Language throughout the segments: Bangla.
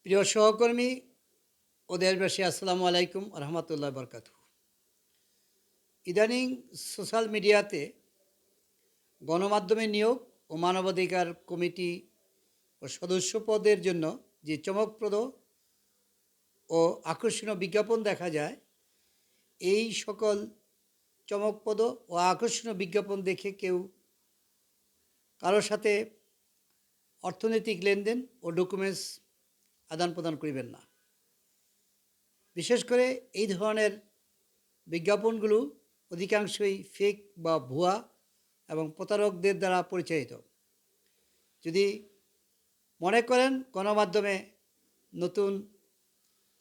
প্রিয় সহকর্মী ও দেশবাসী, আসসালামু আলাইকুম রহমতুল্লাহ বরকাতু। ইদানিং সোশ্যাল মিডিয়াতে গণমাধ্যমে নিয়োগ ও মানবাধিকার কমিটি ও সদস্য পদের জন্য যে চমকপ্রদ ও আকর্ষণীয় বিজ্ঞাপন দেখা যায়, এই সকল চমকপ্রদ ও আকর্ষণীয় বিজ্ঞাপন দেখে কেউ কারোর সাথে অর্থনৈতিক লেনদেন ও ডকুমেন্টস আদান প্রদান করিবেন না। বিশেষ করে এই ধরনের বিজ্ঞাপনগুলো অধিকাংশই ফেক বা ভুয়া এবং প্রতারকদের দ্বারা পরিচালিত। যদি মনে করেন গণমাধ্যমে নতুন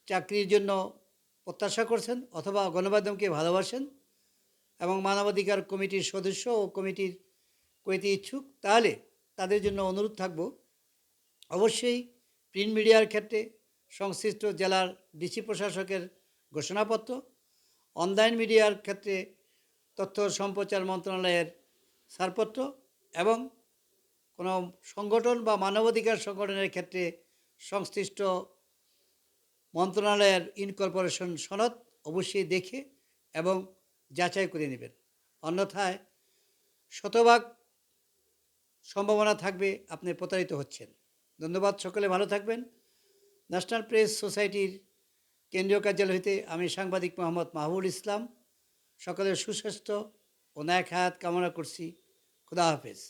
চাকরির জন্য প্রত্যাশা করছেন অথবা গণমাধ্যমকে ভালোবাসেন এবং মানবাধিকার কমিটির সদস্য ও কমিটির কইতে ইচ্ছুক, তাহলে তাদের জন্য অনুরোধ থাকব, অবশ্যই প্রিন্ট মিডিয়ার ক্ষেত্রে সংশ্লিষ্ট জেলার ডিসি প্রশাসকের ঘোষণাপত্র, অনলাইন মিডিয়ার ক্ষেত্রে তথ্য সম্প্রচার মন্ত্রণালয়ের ছাড়পত্র এবং কোনো সংগঠন বা মানবাধিকার সংগঠনের ক্ষেত্রে সংশ্লিষ্ট মন্ত্রণালয়ের ইনকর্পোরেশন সনদ অবশ্যই দেখে এবং যাচাই করে নেবেন। অন্যথায় শতভাগ সম্ভাবনা থাকবে আপনি প্রতারিত হচ্ছেন। ধন্যবাদ। সকলে ভালো থাকবেন। ন্যাশনাল প্রেস সোসাইটির কেন্দ্রীয় কার্যালয় হইতে আমি সাংবাদিক মোহাম্মদ মাহবুবুল ইসলাম সকলের সুস্বাস্থ্য ও ন্যাক হায়াত কামনা করছি। খুদা হাফেজ।